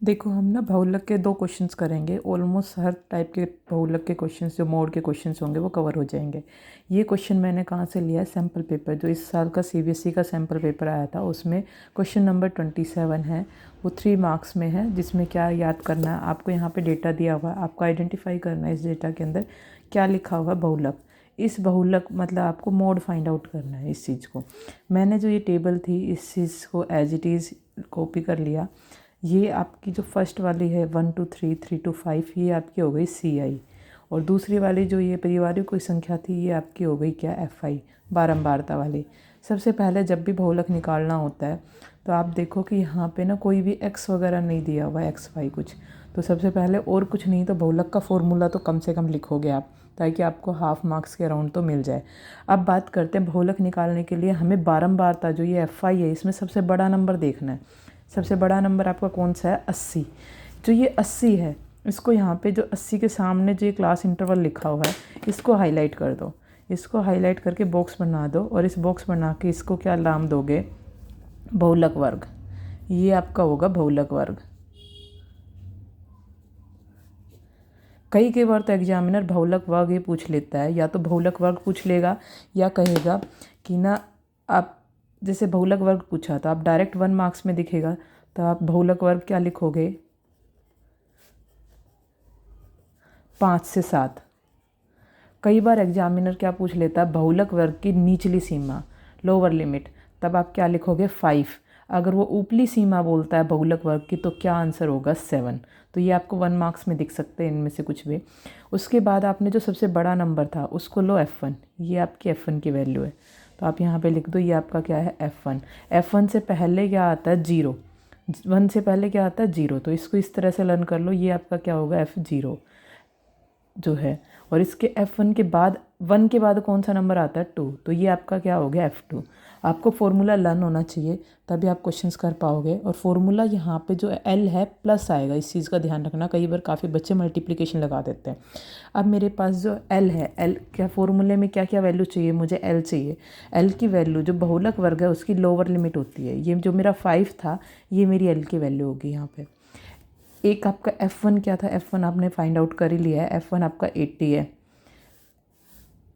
देखो हम ना बहुलक के 2 क्वेश्चंस करेंगे। ऑलमोस्ट हर टाइप के बहुलक के क्वेश्चंस जो मोड के क्वेश्चंस होंगे वो कवर हो जाएंगे। ये क्वेश्चन मैंने कहाँ से लिया है? सैम्पल पेपर जो इस साल का सीबीएसई का सैम्पल पेपर आया था, उसमें क्वेश्चन नंबर 27 है, वो 3 मार्क्स में है। जिसमें क्या याद करना है आपको, यहाँ पे डेटा दिया हुआ है, आपको आइडेंटिफाई करना है इस डेटा के अंदर क्या लिखा हुआ है बहुलक। इस बहुलक मतलब आपको मोड फाइंड आउट करना है इस चीज़ को। मैंने जो ये टेबल थी इस चीज़ को एज इट इज़ कॉपी कर लिया। ये आपकी जो फर्स्ट वाली है 1 to 3, 3 to 5, ये आपकी हो गई CI। और दूसरी वाली जो ये परिवारों की संख्या थी ये आपकी हो गई क्या? FI, बारंबारता वाली। सबसे पहले जब भी बहुलक निकालना होता है तो आप देखो कि यहाँ पे ना कोई भी x वगैरह नहीं दिया हुआ है, XY कुछ। तो सबसे पहले और कुछ नहीं तो बहुलक का फॉर्मूला तो कम से कम लिखोगे आप, ताकि आपको हाफ मार्क्स के अराउंड तो मिल जाए। अब बात करते हैं बहुलक निकालने के लिए हमें बारंबारता जो ये FI है इसमें सबसे बड़ा नंबर देखना है। सबसे बड़ा नंबर आपका कौन सा है? 80। जो ये 80 है इसको यहाँ पे जो 80 के सामने जो ये क्लास इंटरवल लिखा हुआ है इसको हाईलाइट कर दो। इसको हाईलाइट करके बॉक्स बना दो और इस बॉक्स बना के इसको क्या नाम दोगे? बहुलक वर्ग। ये आपका होगा बहुलक वर्ग। कई बार तो एग्जामिनर बहुलक वर्ग ही पूछ लेता है, या तो बहुलक वर्ग पूछ लेगा या कहेगा कि ना आप जैसे बहुलक वर्ग पूछा तो आप डायरेक्ट 1 मार्क्स में दिखेगा तो आप बहुलक वर्ग क्या लिखोगे? 5 से 7। कई बार एग्जामिनर क्या पूछ लेता है? बहुलक वर्ग की निचली सीमा, लोअर लिमिट, तब आप क्या लिखोगे? 5। अगर वो ऊपरी सीमा बोलता है बहुलक वर्ग की तो क्या आंसर होगा? 7। तो ये आपको 1 मार्क्स में दिख सकते हैं इनमें से कुछ भी। उसके बाद आपने जो सबसे बड़ा नंबर था उसको लो F1, ये आपकी F1 की वैल्यू है। तो आप यहाँ पे लिख दो ये आपका क्या है? F1। F1 से पहले क्या आता है? 0। 1 से पहले क्या आता है? 0। तो इसको इस तरह से लर्न कर लो, ये आपका क्या होगा? F0 जो है। और इसके F1 के बाद 1 के बाद कौन सा नंबर आता है? 2। तो ये आपका क्या हो गया? F2। आपको फॉर्मूला लर्न होना चाहिए तभी आप क्वेश्चंस कर पाओगे। और फॉर्मूला यहाँ पे जो L है प्लस आएगा, इस चीज़ का ध्यान रखना। कई बार काफ़ी बच्चे मल्टीप्लिकेशन लगा देते हैं। अब मेरे पास जो L है, L क्या फॉर्मूले में क्या क्या वैल्यू चाहिए? मुझे L चाहिए। L की वैल्यू जो बहुलक वर्ग है उसकी लोअर लिमिट होती है। ये जो मेरा 5 था ये मेरी L की वैल्यू होगी यहाँ पे। एक आपका F1 क्या था? F1 आपने फाइंड आउट कर ही लिया है। F1 आपका 80 है।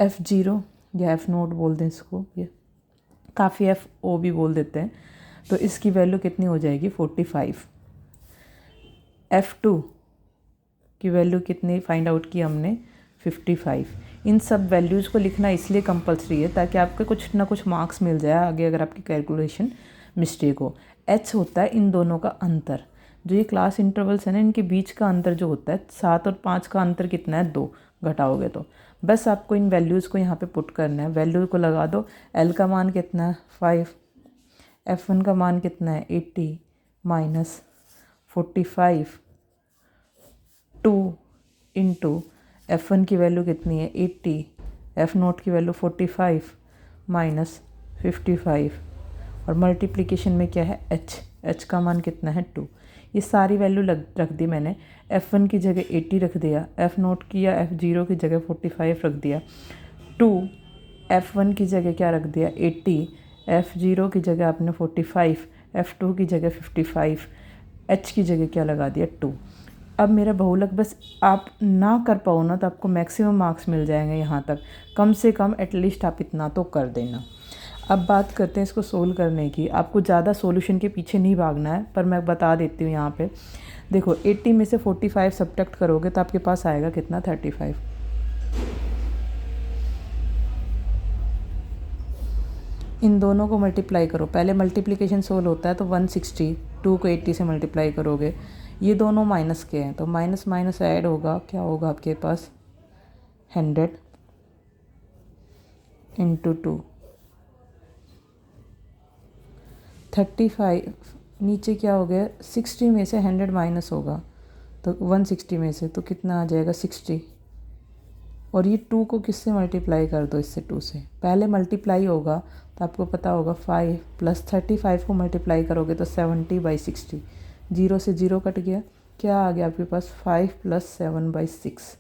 F0 या F0 बोल दें इसको, ये काफ़ी FO भी बोल देते हैं। तो इसकी वैल्यू कितनी हो जाएगी? 45। F2 की वैल्यू कितनी फाइंड आउट की हमने? 55। इन सब वैल्यूज़ को लिखना इसलिए कंपलसरी है ताकि आपके कुछ ना कुछ मार्क्स मिल जाए आगे अगर आपकी कैलकुलेशन मिस्टेक हो। H होता है इन दोनों का अंतर। जो ये क्लास इंटरवल्स है ना, इनके बीच का अंतर जो होता है 7 और 5 का अंतर कितना है? 2 घटाओगे तो। बस आपको इन वैल्यूज़ को यहाँ पे पुट करना है। वैल्यू को लगा दो। L का मान कितना है? 5। F1 का मान कितना है? 80 माइनस 45 2 इंटू F1 की वैल्यू कितनी है? 80, F0 की वैल्यू 45 माइनस 55 और मल्टीप्लिकेशन में क्या है? H का मान कितना है? 2। ये सारी वैल्यू रख दी मैंने। F1 की जगह 80 रख दिया, F0 की या F0 की जगह 45 रख दिया, 2 F1 की जगह क्या रख दिया? 80, F0 की जगह आपने 45, F2 की जगह 55, H की जगह क्या लगा दिया? 2। अब मेरा बहुलक बस आप ना कर पाओ ना तो आपको मैक्सिमम मार्क्स मिल जाएंगे यहाँ तक। कम से कम एटलीस्ट आप इतना तो कर देना। अब बात करते हैं इसको सोल्व करने की। आपको ज़्यादा सॉल्यूशन के पीछे नहीं भागना है, पर मैं बता देती हूँ यहाँ पे। देखो 80 में से 45 सब्ट्रैक्ट करोगे तो आपके पास आएगा कितना? 35। इन दोनों को मल्टीप्लाई करो। पहले मल्टीप्लिकेशन सोल्व होता है तो 160, 2 को 80 से मल्टीप्लाई करोगे। ये दोनों माइनस के हैं तो माइनस माइनस ऐड होगा, क्या होगा आपके पास? 100 इंटू 2, 35। नीचे क्या हो गया? 60 में से 100 माइनस होगा तो 160 में से तो कितना आ जाएगा? 60। और ये 2 को किससे मल्टीप्लाई कर दो? इससे 2 से। पहले मल्टीप्लाई होगा तो आपको पता होगा 5 प्लस 35 को मल्टीप्लाई करोगे तो 70/60। 0 से 0 कट गया, क्या आ गया आपके पास? 5 + 7/6।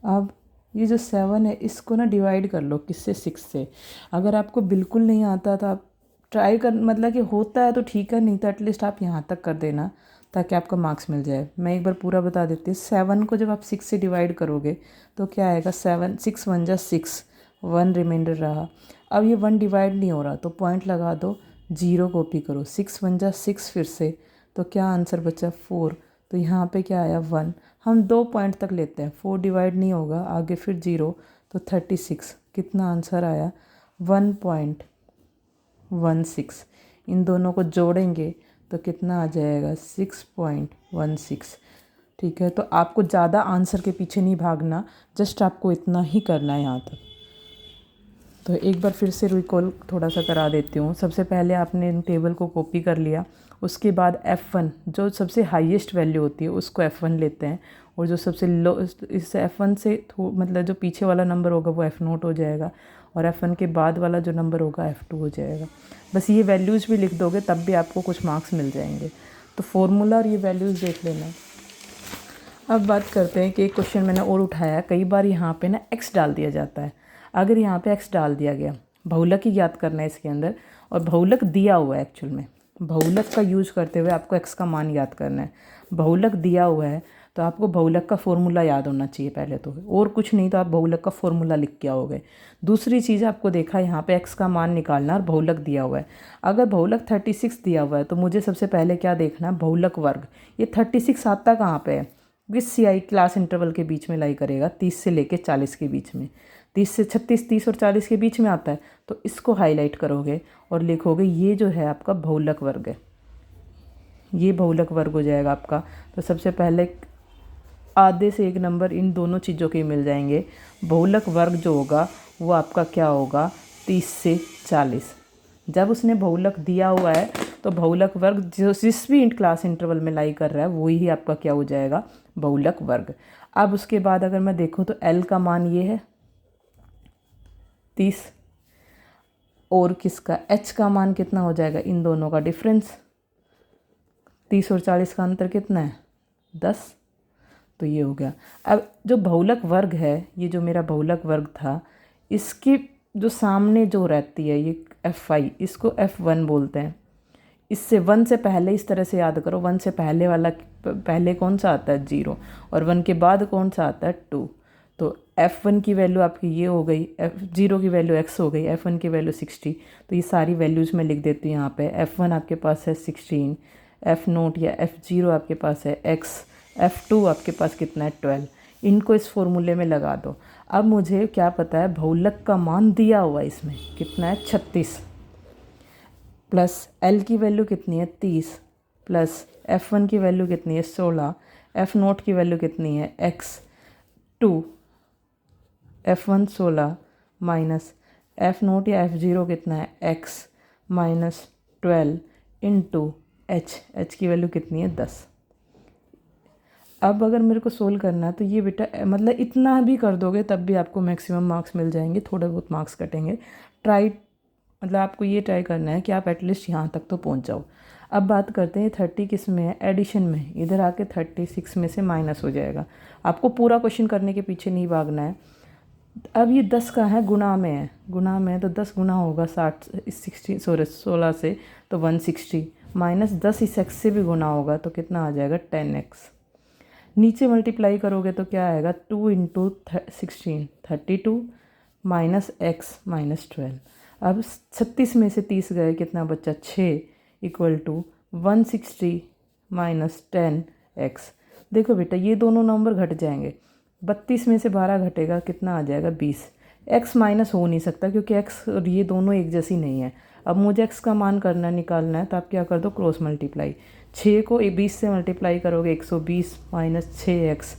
अब ये जो 7 है इसको ना डिवाइड कर लो किससे? 6 से। अगर आपको बिल्कुल नहीं आता तो आप ट्राई कर, मतलब कि होता है तो ठीक है, नहीं तो एटलीस्ट आप यहाँ तक कर देना ताकि आपका मार्क्स मिल जाए। मैं एक बार पूरा बता देती हूँ। 7 को जब आप 6 से डिवाइड करोगे तो क्या आएगा, 7 6 1 जा 6, 1 रिमाइंडर रहा। अब ये 1 डिवाइड नहीं हो रहा तो पॉइंट लगा दो, 0 कॉपी करो, 6 1 जा 6 फिर से, तो क्या आंसर बचा 4। तो यहाँ पे क्या आया 1। हम 2 पॉइंट तक लेते हैं, 4 डिवाइड नहीं होगा, आगे फिर 0 तो 36। कितना आंसर आया 1.16। इन दोनों को जोड़ेंगे तो कितना आ जाएगा 6.16। ठीक है, तो आपको ज़्यादा आंसर के पीछे नहीं भागना, जस्ट आपको इतना ही करना है यहाँ तक। तो एक बार फिर से रिकॉल थोड़ा सा करा देती हूँ। सबसे पहले आपने इन टेबल को कॉपी कर लिया, उसके बाद F1 जो सबसे हाईएस्ट वैल्यू होती है उसको F1 लेते हैं, और जो सबसे लो, इस F1 से मतलब जो पीछे वाला नंबर होगा वो F0 हो जाएगा, और F1 के बाद वाला जो नंबर होगा F2 हो जाएगा। बस ये वैल्यूज़ भी लिख दोगे तब भी आपको कुछ मार्क्स मिल जाएंगे। तो फॉर्मूला और ये वैल्यूज़ देख लेना। अब बात करते हैं कि एक क्वेश्चन मैंने और उठाया, कई बार यहाँ पे ना x डाल दिया जाता है। अगर यहाँ पे x डाल दिया गया, बहुलक ही याद करना है इसके अंदर, और बहुलक दिया हुआ है एक्चुअल में, बहुलक का यूज करते हुए आपको x का मान याद करना है। बहुलक दिया हुआ है तो आपको बहुलक का फॉर्मूला याद होना चाहिए पहले तो, और कुछ नहीं तो आप बहुलक का फॉर्मूला लिख के आओगे। दूसरी चीज़ आपको देखा यहाँ पे x का मान निकालना, और बहुलक दिया हुआ है। अगर बहुलक 36 दिया हुआ है तो मुझे सबसे पहले क्या देखना है, बहुलक वर्ग। ये 36 आता कहाँ पे है, किस CI क्लास इंटरवल के बीच में लाई करेगा, 30 से लेके 40 के बीच में, 30 से 36, 30 और 40 के बीच में आता है। तो इसको हाईलाइट करोगे और लिखोगे ये जो है आपका बहुलक वर्ग है, ये बहुलक वर्ग हो जाएगा आपका। तो सबसे पहले आधे से एक नंबर इन दोनों चीज़ों के मिल जाएंगे। बहुलक वर्ग जो होगा वो आपका क्या होगा, 30 से 40। जब उसने बहुलक दिया हुआ है तो बहुलक वर्ग जो जिस भी क्लास इंटरवल में लाई कर रहा है वही ही आपका क्या हो जाएगा, बहुलक वर्ग। अब उसके बाद अगर मैं देखूँ तो L का मान ये है 30, और किसका H का मान कितना हो जाएगा, इन दोनों का डिफरेंस, 30 और 40 का अंतर कितना है 10। तो ये हो गया। अब जो बहुलक वर्ग है, ये जो मेरा बहुलक वर्ग था, इसकी जो सामने जो रहती है ये F5, इसको F1 बोलते हैं। इससे 1 से पहले इस तरह से याद करो, 1 से पहले वाला पहले कौन सा आता है 0, और 1 के बाद कौन सा आता है 2। तो F1 की वैल्यू आपकी ये हो गई, F0 की वैल्यू x हो गई, F1 की वैल्यू 60। तो ये सारी वैल्यूज़ मैं लिख देती हूँ यहाँ पे। F1 आपके पास है 16, F0 या F0 आपके पास है x, F2 आपके पास कितना है 12। इनको इस फॉर्मूले में लगा दो। अब मुझे क्या पता है, बहुलक का मान दिया हुआ इसमें कितना है 36, प्लस L की वैल्यू कितनी है 30, प्लस F1 की वैल्यू कितनी है 16, F0 की वैल्यू कितनी है x2, F1 16 माइनस F0 या F0 कितना है x माइनस 12 इंटू h की वैल्यू कितनी है 10। अब अगर मेरे को सोल्व करना है तो ये बेटा मतलब इतना भी कर दोगे तब भी आपको मैक्सिमम मार्क्स मिल जाएंगे, थोड़े बहुत मार्क्स कटेंगे। ट्राई मतलब आपको ये ट्राई करना है कि आप एटलीस्ट यहाँ तक तो पहुँच जाओ। अब बात करते हैं 30 किस में है, एडिशन में। इधर आके 36 में से माइनस हो जाएगा। आपको पूरा क्वेश्चन करने के पीछे नहीं भागना है। अब ये 10 का है, गुणा में है, गुणा में है तो 10 गुना होगा 16 से तो 160, माइनस 10 इस x से भी गुना होगा तो कितना आ जाएगा 10x। नीचे मल्टीप्लाई करोगे तो क्या आएगा 2 इंटू 16 32 माइनस x माइनस 12। अब 36 में से 30 गए, कितना बच्चा 6 इक्वल टू 160 माइनस 10x। देखो बेटा ये दोनों नंबर घट जाएंगे, 32 में से 12 घटेगा, कितना आ जाएगा 20। x माइनस हो नहीं सकता क्योंकि x और ये दोनों एक जैसी नहीं है। अब मुझे x का मान करना निकालना है तो आप क्या कर दो, क्रॉस मल्टीप्लाई। 6 को 20 से मल्टीप्लाई करोगे 120 माइनस 6x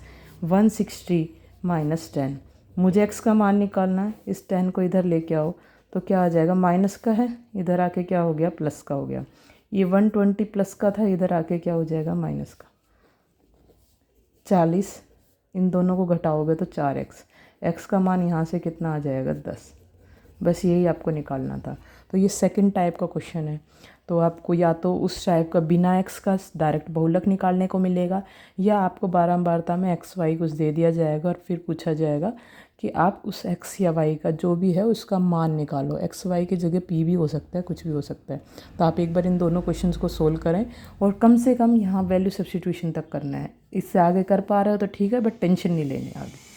160 माइनस 10। मुझे x का मान निकालना है, इस 10 को इधर लेके आओ तो क्या आ जाएगा, माइनस का है, इधर आके क्या हो गया प्लस का हो गया। ये 120 प्लस का था, इधर आके क्या हो जाएगा माइनस का। 40, इन दोनों को घटाओगे तो 4x, x का मान यहाँ से कितना आ जाएगा 10। बस यही आपको निकालना था। तो ये सेकंड टाइप का क्वेश्चन है। तो आपको या तो उस टाइप का बिना एक्स का डायरेक्ट बहुलक निकालने को मिलेगा, या आपको बारंबारता में एक्स वाई कुछ दे दिया जाएगा और फिर पूछा जाएगा कि आप उस एक्स या वाई का जो भी है उसका मान निकालो। एक्स वाई की जगह पी भी हो सकता है, कुछ भी हो सकता है। तो आप एक बार इन दोनों क्वेश्चंस को सोल्व करें और कम से कम यहाँ वैल्यू सब्स्टिट्यूशन तक करना है। इससे आगे कर पा रहे हो तो ठीक है, बट टेंशन नहीं लेनी आगे।